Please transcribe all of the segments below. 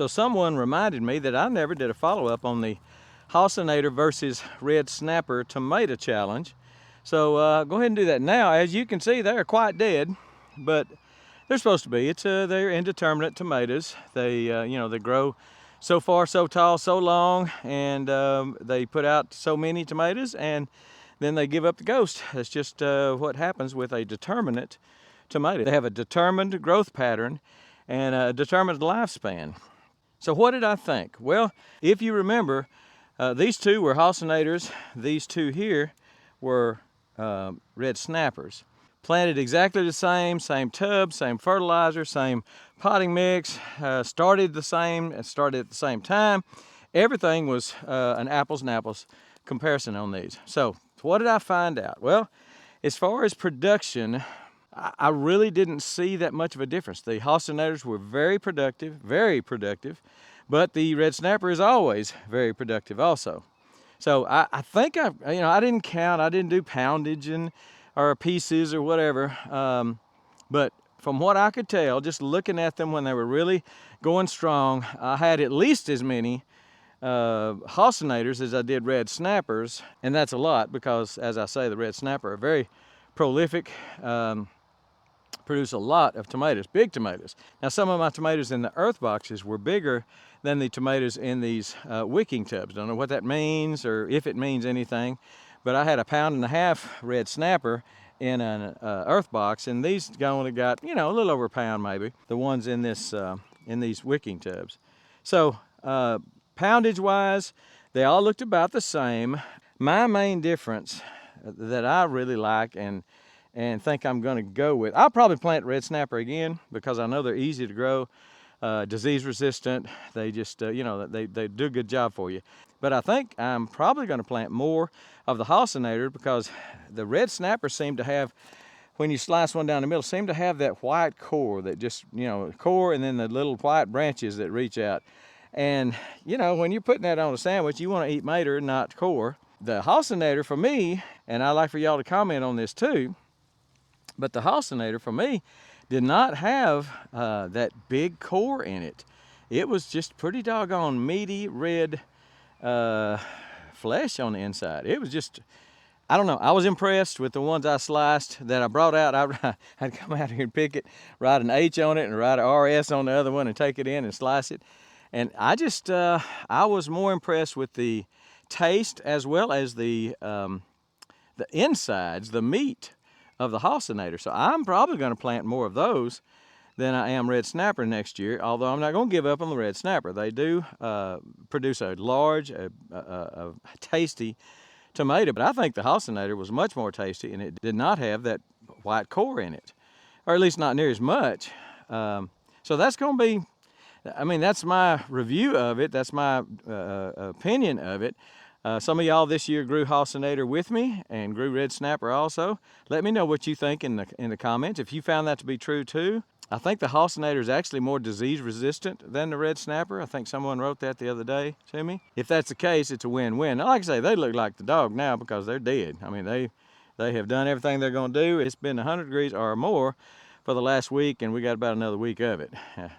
So someone reminded me that I never did a follow-up on the Halcyonator versus Red Snapper tomato challenge. So go ahead and do that now. As you can see, they're quite dead, but they're supposed to be. They're indeterminate tomatoes. They they grow so far, so tall, so long, and they put out so many tomatoes, and then they give up the ghost. That's just what happens with a determinate tomato. They have a determined growth pattern and a determined lifespan. So what did I think? Well, if you remember, these two were Halcynators. These two here were Red Snappers. Planted exactly the same tub, same fertilizer, same potting mix, started at the same time. Everything was an apples and apples comparison on these. So what did I find out? Well, as far as production, I really didn't see that much of a difference. The Halcynators were very productive, but the Red Snapper is always very productive also. So I think I didn't count, I didn't do poundage or pieces or whatever, but from what I could tell, just looking at them when they were really going strong, I had at least as many Halcynators as I did Red Snappers, and that's a lot because, as I say, the Red Snapper are very prolific, produce a lot of tomatoes, big tomatoes. Now, some of my tomatoes in the earth boxes were bigger than the tomatoes in these wicking tubs. Don't know what that means or if it means anything, but I had 1.5 pound Red Snapper in an earth box, and these only got, a little over a pound maybe, the ones in this in these wicking tubs. So poundage wise, they all looked about the same. My main difference that I really like and think I'm going to go with, I'll probably plant Red Snapper again because I know they're easy to grow, disease resistant. They just they do a good job for you. But I think I'm probably going to plant more of the Halcynator because the Red Snapper seem to have, when you slice one down the middle, seem to have that white core that just, core and then the little white branches that reach out. And, when you're putting that on a sandwich, you want to eat mater, not core. The Halcynator for me, and I'd like for y'all to comment on this too, but the Halcynator for me did not have that big core in it. It was just pretty doggone meaty red flesh on the inside. It was just, I don't know, I was impressed with the ones I sliced that I brought out. I'd come out here and pick it, write an H on it and write a RS on the other one and take it in and slice it. And I just, I was more impressed with the taste as well as the insides, the meat of the Halcynator. So I'm probably going to plant more of those than I am Red Snapper next year, although I'm not going to give up on the Red Snapper. They do produce a large, a tasty tomato, but I think the Halcynator was much more tasty, and it did not have that white core in it, or at least not near as much. So that's going to be, that's my review of it. That's my opinion of it. Some of y'all this year grew Halcynator with me and grew Red Snapper also. Let me know what you think in the comments. If you found that to be true too. I think the Halcynator is actually more disease resistant than the Red Snapper. I think someone wrote that the other day to me. If that's the case, it's a win-win. Now, like I say, they look like the dog now because they're dead. They have done everything they're going to do. It's been 100 degrees or more for the last week, and we got about another week of it.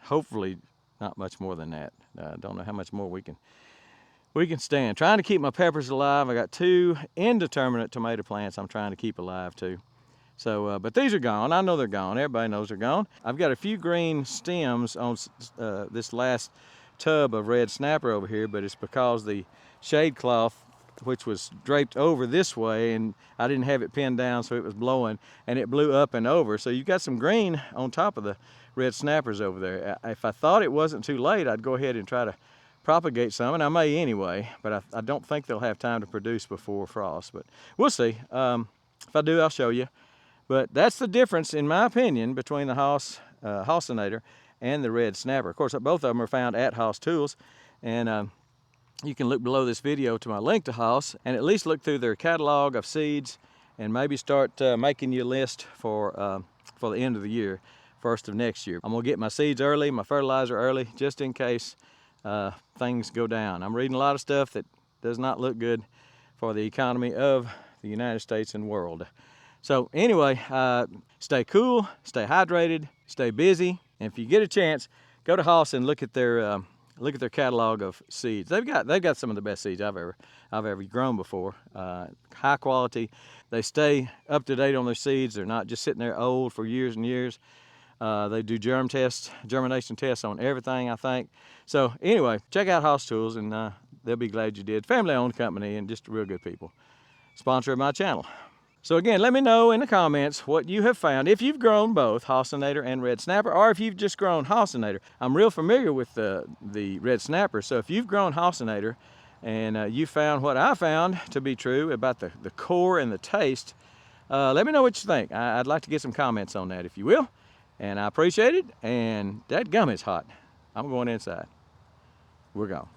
Hopefully not much more than that. Don't know how much more we can stand. Trying to keep my peppers alive. I got 2 indeterminate tomato plants I'm trying to keep alive too. So, but these are gone. I know they're gone. Everybody knows they're gone. I've got a few green stems on this last tub of Red Snapper over here, but it's because the shade cloth, which was draped over this way, and I didn't have it pinned down, so it was blowing, and it blew up and over. So you've got some green on top of the Red Snappers over there. If I thought it wasn't too late, I'd go ahead and try to propagate some, and I may anyway, but I don't think they'll have time to produce before frost, but we'll see. If I do, I'll show you. But that's the difference, in my opinion, between the Halcynator and the Red Snapper. Of course, both of them are found at Haas Tools, and you can look below this video to my link to Haas and at least look through their catalog of seeds and maybe start making your list for the end of the year, first of next year. I'm gonna get my seeds early, my fertilizer early, just in case things go down. I'm reading a lot of stuff that does not look good for the economy of the United States and world. So anyway, stay cool, stay hydrated, stay busy, and if you get a chance, go to Haas and look at their look at their catalog of seeds. They've got some of the best seeds I've ever grown before. High quality. They stay up to date on their seeds. They're not just sitting there old for years and years. They do germination tests on everything, I think. So anyway, check out Hoss Tools, and they'll be glad you did. Family-owned company and just real good people. Sponsor of my channel. So again, let me know in the comments what you have found, if you've grown both Hossinator and red snapper, or if you've just grown Hossinator. I'm real familiar with the red snapper, so if you've grown Hossinator and you found what I found to be true about the core and the taste, let me know what you think. I'd like to get some comments on that, if you will. And I appreciate it, and that gum is hot. I'm going inside. We're gone.